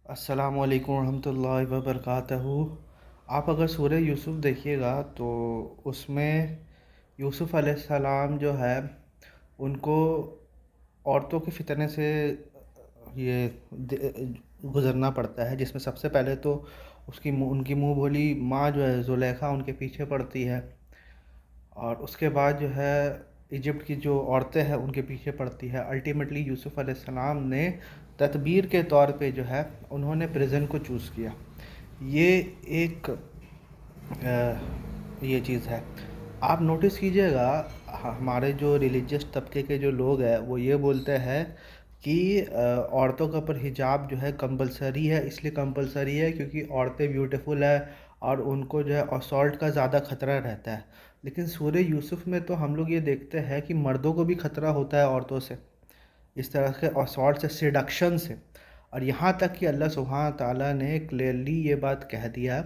السلام علیکم ورحمۃ اللہ وبرکاتہ۔ آپ اگر سورہ یوسف دیکھیے گا تو اس میں یوسف علیہ السلام جو ہے ان کو عورتوں کے فتنے سے یہ گزرنا پڑتا ہے، جس میں سب سے پہلے تو ان کی منہ بولی ماں جو ہے زلیخا ان کے پیچھے پڑتی ہے، اور اس کے بعد جو ہے ایجپٹ کی جو عورتیں ہیں ان کے پیچھے پڑتی ہے۔ الٹیمیٹلی یوسف علیہ السلام نے تدبیر کے طور پہ جو ہے انہوں نے پریزن کو چوز کیا۔ یہ ایک یہ چیز ہے۔ آپ نوٹس کیجئے گا ہمارے جو ریلیجیس طبقے کے جو لوگ ہیں وہ یہ بولتے ہیں کہ عورتوں کے اوپر حجاب جو ہے کمپلسری ہے، اس لیے کمپلسری ہے کیونکہ عورتیں بیوٹیفل ہے اور ان کو جو ہے اسالٹ کا زیادہ خطرہ رہتا ہے۔ لیکن سورہ یوسف میں تو ہم لوگ یہ دیکھتے ہیں کہ مردوں کو بھی خطرہ ہوتا ہے عورتوں سے، اس طرح کے اسالٹ سے، سیڈکشن سے، اور یہاں تک کہ اللہ سبحانہ تعالیٰ نے کلیئرلی یہ بات کہہ دیا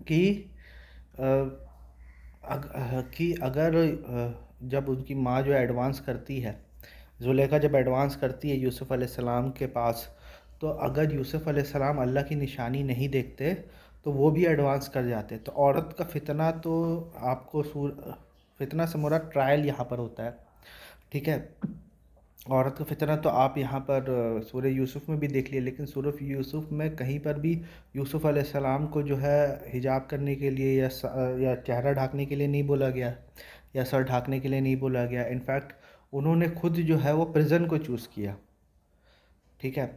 کہ اگر جب ان کی ماں جو ایڈوانس کرتی ہے، زلیخا جب ایڈوانس کرتی ہے یوسف علیہ السلام کے پاس، تو اگر یوسف علیہ السلام اللہ کی نشانی نہیں دیکھتے تو وہ بھی ایڈوانس کر جاتے۔ تو عورت کا فتنہ تو آپ کو فتنہ سے مراد ٹرائل یہاں پر ہوتا ہے، ٹھیک ہے۔ عورت کا فتنہ تو آپ یہاں پر سورہ یوسف میں بھی دیکھ لیے، لیکن سورہ یوسف میں کہیں پر بھی یوسف علیہ السلام کو جو ہے حجاب کرنے کے لیے یا چہرہ ڈھانکنے کے لیے نہیں بولا گیا، یا سر ڈھانکنے کے لیے نہیں بولا گیا۔ انفیکٹ انہوں نے خود جو ہے وہ پریزن کو چوز کیا، ٹھیک ہے۔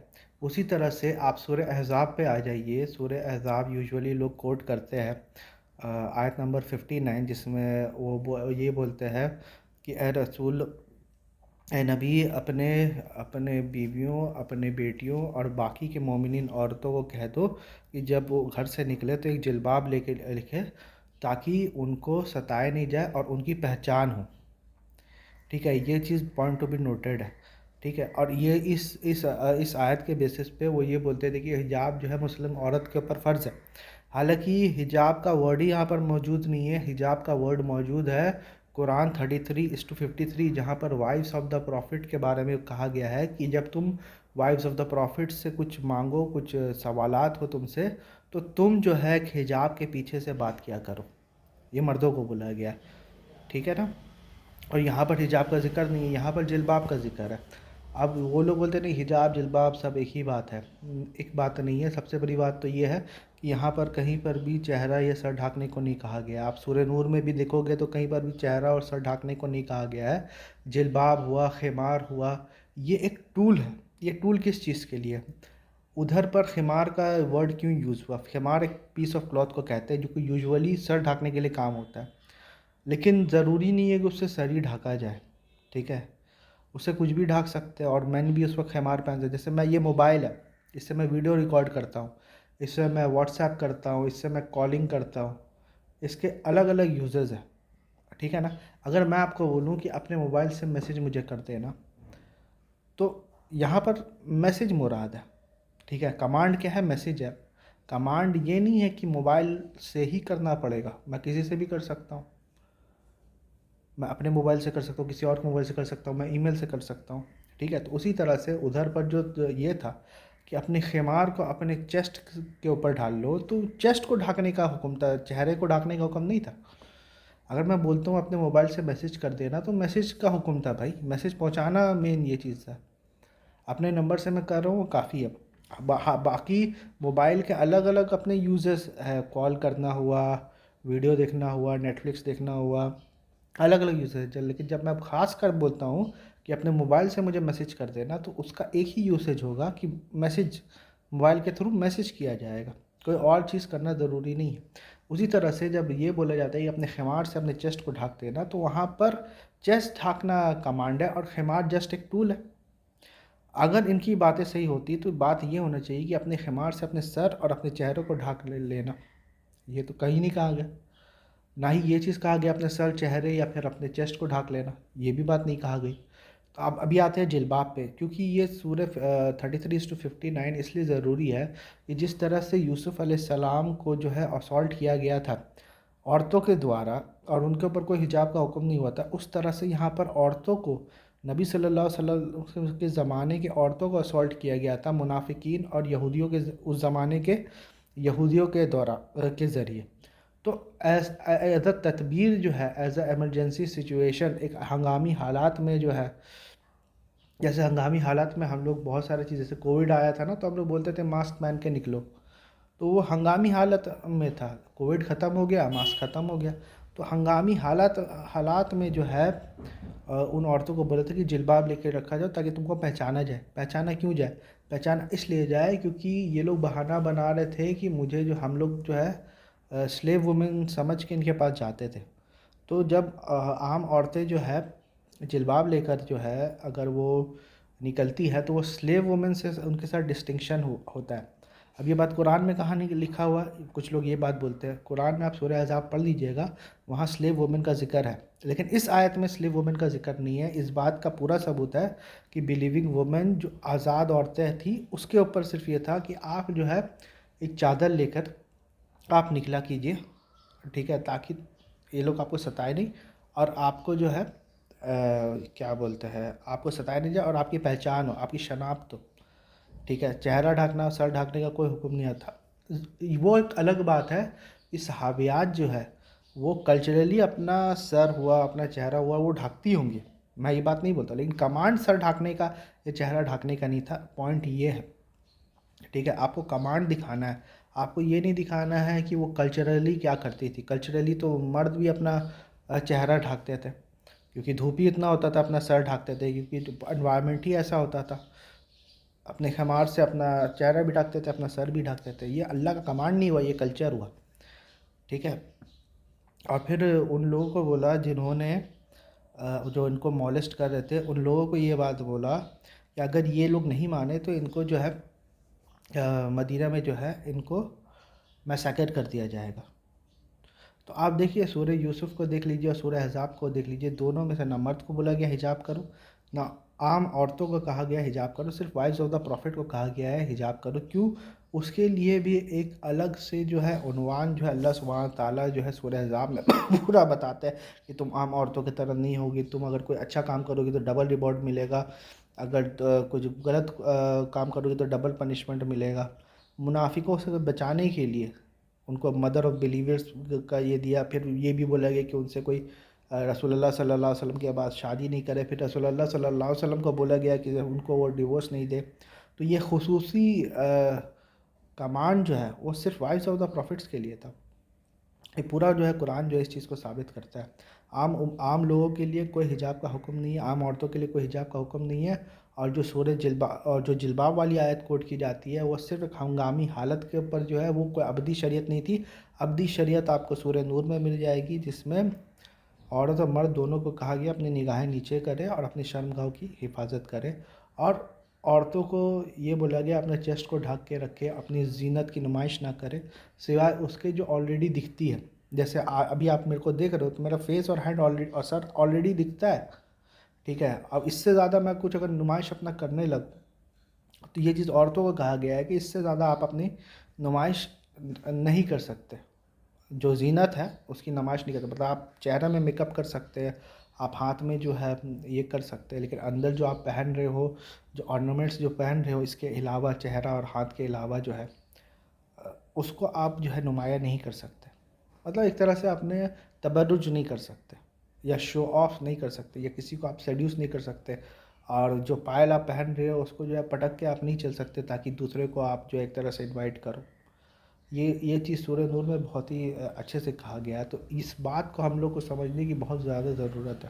اسی طرح سے آپ سورہ احزاب پہ آ جائیے۔ سورہ احزاب یوزولی لوگ کوٹ کرتے ہیں، آیت نمبر 59، جس میں وہ یہ بولتے ہیں کہ اے رسول، اے نبی، اپنے بیویوں، اپنے بیٹیوں اور باقی کے مومنین عورتوں کو کہہ دو کہ جب وہ گھر سے نکلے تو ایک جلباب لے کے لکھے، تاکہ ان کو ستائے نہیں جائے اور ان کی پہچان ہو، ٹھیک ہے۔ یہ چیز پوائنٹ ٹو بی نوٹیڈ ہے، ٹھیک ہے۔ اور یہ اس آیت کے بیسس پہ وہ یہ بولتے تھے کہ حجاب جو ہے مسلم عورت کے اوپر فرض ہے۔ حالانکہ حجاب کا ورڈ ہی یہاں پر موجود نہیں ہے، حجاب کا ورڈ موجود ہے قرآن 33:53، جہاں پر وائفز آف دا پروفٹ کے بارے میں کہا گیا ہے کہ جب تم وائفز آف دا پروفٹ سے کچھ مانگو، کچھ سوالات ہو تم سے، تو تم جو ہے ایک حجاب کے پیچھے سے بات کیا کرو۔ یہ مردوں کو بولا گیا، ٹھیک ہے نا۔ اور یہاں پر حجاب کا ذکر نہیں ہے، یہاں پر جلباب کا ذکر ہے۔ اب وہ لوگ بولتے نہیں حجاب جلباب سب ایک ہی بات ہے، ایک بات نہیں ہے۔ سب سے بڑی بات تو یہ ہے کہ یہاں پر کہیں پر بھی چہرہ یا سر ڈھانکنے کو نہیں کہا گیا۔ آپ سورہ نور میں بھی دیکھو گے تو کہیں پر بھی چہرہ اور سر ڈھانکنے کو نہیں کہا گیا ہے۔ جلباب ہوا، خمار ہوا، یہ ایک ٹول ہے۔ یہ ٹول کس چیز کے لیے؟ ادھر پر خمار کا ورڈ کیوں یوز ہوا؟ خمار ایک پیس آف کلاتھ کو کہتے ہیں جو کہ یوزولی سر ڈھانکنے کے لیے کام ہوتا ہے، لیکن ضروری نہیں ہے کہ اس سے سر ہی ڈھاکا جائے، ٹھیک ہے۔ اس سے کچھ بھی ڈھانک سکتے ہیں، اور مین بھی اس وقت خمار پہنتے ہیں۔ جیسے میں یہ موبائل ہے، اس سے میں ویڈیو ریکارڈ کرتا ہوں، اس سے میں واٹس ایپ کرتا ہوں، اس سے میں کالنگ کرتا ہوں، اس کے الگ الگ یوزز ہیں، ٹھیک ہے نا۔ اگر میں آپ کو بولوں کہ اپنے موبائل سے میسج مجھے کر دینا، تو یہاں پر میسج مراد ہے، ٹھیک ہے۔ کمانڈ کیا ہے؟ میسج ہے۔ کمانڈ یہ نہیں ہے کہ موبائل سے ہی کرنا پڑے گا، میں کسی سے بھی کر سکتا ہوں، میں اپنے موبائل سے کر سکتا ہوں، کسی اور کے موبائل سے کر سکتا ہوں، میں ای میل سے کر سکتا ہوں، ٹھیک ہے۔ تو اسی طرح سے ادھر پر جو یہ تھا کہ اپنے خمار کو اپنے چیسٹ کے اوپر ڈھال لو، تو چیسٹ کو ڈھانکنے کا حکم تھا، چہرے کو ڈھانکنے کا حکم نہیں تھا۔ اگر میں بولتا ہوں اپنے موبائل سے میسج کر دینا، تو میسج کا حکم تھا بھائی، میسج پہنچانا مین یہ چیز تھا۔ اپنے نمبر سے میں کر رہا ہوں وہ کافی ہے۔ باقی موبائل کے الگ الگ اپنے یوزز ہے، کال کرنا ہوا، ویڈیو دیکھنا ہوا، نیٹ فلکس دیکھنا ہوا، الگ الگ یوزیج ہے۔ لیکن جب میں اب خاص کر بولتا ہوں کہ اپنے موبائل سے مجھے میسج کر دینا، تو اس کا ایک ہی یوسیج ہوگا کہ میسج موبائل کے تھرو میسج کیا جائے گا، کوئی اور چیز کرنا ضروری نہیں ہے۔ اسی طرح سے جب یہ بولا جاتا ہے کہ اپنے خمار سے اپنے چیسٹ کو ڈھانک دینا، تو وہاں پر چیسٹ ڈھانکنا کمانڈ ہے، اور خمار جسٹ ایک ٹول ہے۔ اگر ان کی باتیں صحیح ہوتی تو بات یہ ہونا چاہیے کہ اپنے خمار سے اپنے سر اور اپنے چہرے کو ڈھانک لینا، یہ تو کہیں نہیں کہا گیا۔ نہ ہی یہ چیز کہا گیا اپنے سر، چہرے یا پھر اپنے چیسٹ کو ڈھانک لینا، یہ بھی بات نہیں کہا گئی۔ تو اب ابھی آتے ہیں جلباب پہ، کیونکہ یہ سورہ 33:59 اس لیے ضروری ہے کہ جس طرح سے یوسف علیہ السلام کو جو ہے اسالٹ کیا گیا تھا عورتوں کے دوارا، اور ان کے اوپر کوئی حجاب کا حکم نہیں ہوا تھا، اس طرح سے یہاں پر عورتوں کو نبی صلی اللہ علیہ وسلم کے زمانے کے عورتوں کو اسالٹ کیا گیا تھا منافقین اور یہودیوں کے اس زمانے کے یہودیوں کے کے ذریعے. تو ایز اے تدبیر جو ہے، ایز اے ایمرجنسی سچویشن، ایک ہنگامی حالات میں جو ہے، جیسے ہنگامی حالات میں ہم لوگ بہت سارے چیز، جیسے کووڈ آیا تھا نا، تو ہم لوگ بولتے تھے ماسک پہن کے نکلو، تو وہ ہنگامی حالت میں تھا. کووڈ ختم ہو گیا، ماسک ختم ہو گیا. تو ہنگامی حالات میں جو ہے ان عورتوں کو بولے تھے کہ جلباب لے کے رکھا جاؤ تاکہ تم کو پہچانا جائے. پہچانا کیوں جائے؟ پہچانا اس لیے جائے کیونکہ یہ لوگ بہانہ بنا رہے تھے کہ مجھے جو ہم لوگ جو ہے سلیو وومن سمجھ کے ان کے پاس جاتے تھے. تو جب عام عورتیں جو ہے جلباب لے کر جو ہے اگر وہ نکلتی ہے تو وہ سلیو وومن سے ان کے ساتھ ڈسٹنکشن ہوتا ہے. اب یہ بات قرآن میں کہاں نہیں لکھا ہوا ہے؟ کچھ لوگ یہ بات بولتے ہیں. قرآن میں آپ سورہ احزاب پڑھ لیجئے گا، وہاں سلیو وومن کا ذکر ہے، لیکن اس آیت میں سلیو وومن کا ذکر نہیں ہے. اس بات کا پورا ثبوت ہے کہ بلیونگ وومن جو آزاد عورتیں تھیں اس کے اوپر صرف یہ تھا کہ آپ جو ہے ایک چادر لے کر آپ نکلا کیجئے، ٹھیک ہے، تاکہ یہ لوگ آپ کو ستائے نہیں اور آپ کو جو ہے کیا بولتے ہیں، آپ کو ستائے نہیں جائے اور آپ کی پہچان ہو، آپ کی شناخت ہو، ٹھیک ہے. چہرہ ڈھانکنا، سر ڈھانکنے کا کوئی حکم نہیں آتا. وہ ایک الگ بات ہے کہ صحابیات جو ہے وہ کلچرلی اپنا سر ہوا، اپنا چہرہ ہوا، وہ ڈھانکتی ہوں گی، میں یہ بات نہیں بولتا، لیکن کمانڈ سر ڈھانکنے کا یا چہرہ ڈھانکنے کا نہیں تھا. پوائنٹ یہ ہے، ٹھیک ہے، آپ کو کمانڈ دکھانا ہے، آپ کو یہ نہیں دکھانا ہے کہ وہ کلچرلی کیا کرتی تھی. کلچرلی تو مرد بھی اپنا چہرہ ڈھانکتے تھے کیونکہ دھوپ ہی اتنا ہوتا تھا، اپنا سر ڈھانکتے تھے کیونکہ انوائرمنٹ ہی ایسا ہوتا تھا. اپنے خمار سے اپنا چہرہ بھی ڈھانکتے تھے، اپنا سر بھی ڈھانکتے تھے. یہ اللہ کا کمانڈ نہیں ہوا، یہ کلچر ہوا، ٹھیک ہے. اور پھر ان لوگوں کو بولا جنہوں نے جو ان کو مولسٹ کر رہے تھے، ان لوگوں کو یہ بات بولا کہ اگر یہ لوگ نہیں مانے تو ان کو جو ہے مدینہ میں جو ہے ان کو میسیکر کر دیا جائے گا. تو آپ دیکھیے سورہ یوسف کو دیکھ لیجیے اور سورہ احزاب کو دیکھ لیجیے، دونوں میں سے نہ مرد کو بولا گیا حجاب کرو، نہ عام عورتوں کو کہا گیا حجاب کرو. صرف وائفز آف دا پروفٹ کو کہا گیا ہے حجاب کرو. کیوں؟ اس کے لیے بھی ایک الگ سے جو ہے عنوان جو ہے اللہ سبحانہ تعالیٰ جو ہے سورہ احزاب میں پورا بتاتا ہے کہ تم عام عورتوں کی طرح نہیں ہوگی. تم اگر کوئی اچھا کام کرو گی تو ڈبل ریوارڈ ملے گا، اگر کچھ غلط کام کرو گی تو ڈبل پنشمنٹ ملے گا. منافقوں سے بچانے کے لیے ان کو مدر آف بلیورز کا یہ دیا. پھر یہ بھی بولا گیا کہ ان سے کوئی رسول اللہ صلی اللہ علیہ وسلم کے بعد شادی نہیں کرے. پھر رسول اللہ صلی اللہ علیہ وسلم کو بولا گیا کہ ان کو وہ ڈیورس نہیں دے. تو یہ خصوصی کمانڈ جو ہے وہ صرف وائس آف دا پروفٹس کے لیے تھا. یہ پورا جو ہے قرآن جو ہے اس چیز کو ثابت کرتا ہے. عام لوگوں کے لیے کوئی حجاب کا حکم نہیں ہے، عام عورتوں کے لیے کوئی حجاب کا حکم نہیں ہے. اور جو جو جلباب والی آیت کوٹ کی جاتی ہے وہ صرف ایک ہنگامی حالت کے اوپر جو ہے، وہ کوئی ابدی شریعت نہیں تھی. ابدی شریعت آپ کو سورہ نور میں مل جائے گی، جس میں عورت اور مرد دونوں کو کہا گیا اپنی نگاہیں نیچے کرے اور اپنی شرمگاہوں کی حفاظت کرے. اور عورتوں کو یہ بولا گیا اپنے چیسٹ کو ڈھک کے رکھے، اپنی زینت کی نمائش نہ کرے سوائے اس کے جو آلریڈی دکھتی ہے. جیسے ابھی آپ میرے کو دیکھ رہے ہو تو میرا فیس اور ہینڈ اور سر آلریڈی دکھتا ہے، ٹھیک ہے. اب اس سے زیادہ میں کچھ اگر نمائش اپنا کرنے لگوں تو یہ چیز عورتوں کو کہا گیا ہے کہ اس سے زیادہ آپ اپنی نمائش نہیں کر سکتے. جو زینت ہے اس کی نمائش نہیں کرتے. مطلب آپ چہرہ میں میک اپ کر سکتے ہیں، آپ ہاتھ میں جو ہے یہ کر سکتے ہیں، لیکن اندر جو آپ پہن رہے ہو، جو آرنامنٹس جو پہن رہے ہو، اس کے علاوہ چہرہ اور ہاتھ کے علاوہ جو ہے اس کو آپ جو ہے نمایاں نہیں کر سکتے. مطلب ایک طرح سے اپنے تبرج نہیں کر سکتے یا شو آف نہیں کر سکتے یا کسی کو آپ سیڈیوس نہیں کر سکتے. اور جو پائل آپ پہن رہے ہو اس کو جو ہے پٹک کے آپ نہیں چل سکتے تاکہ دوسرے کو آپ جو ایک طرح سے انوائٹ کرو. یہ چیز سورہ نور میں بہت ہی اچھے سے کہا گیا ہے. تو اس بات کو ہم لوگ کو سمجھنے کی بہت زیادہ ضرورت ہے.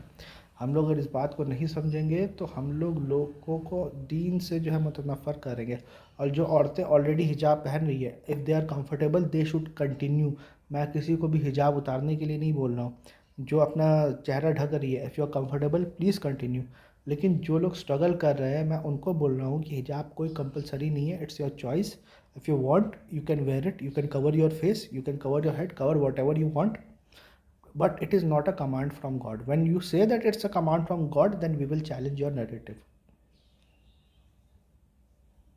ہم لوگ اگر اس بات کو نہیں سمجھیں گے تو ہم لوگوں کو دین سے جو ہے متنفر کریں گے. اور جو عورتیں آلریڈی حجاب پہن رہی ہے، if they are comfortable they should continue. میں کسی کو بھی حجاب اتارنے کے لیے نہیں بول رہا ہوں. جو اپنا چہرہ ڈھک رہی ہے، if you are comfortable please continue. لیکن جو لوگ اسٹرگل کر رہے ہیں میں ان کو بول رہا ہوں کہ حجاب کوئی کمپلسری نہیں ہے، it's your choice. If you want, you can wear it, you can cover your face, you can cover your head, cover whatever you want. But it is not a command from God. When you say that it's a command from God, then we will challenge your narrative.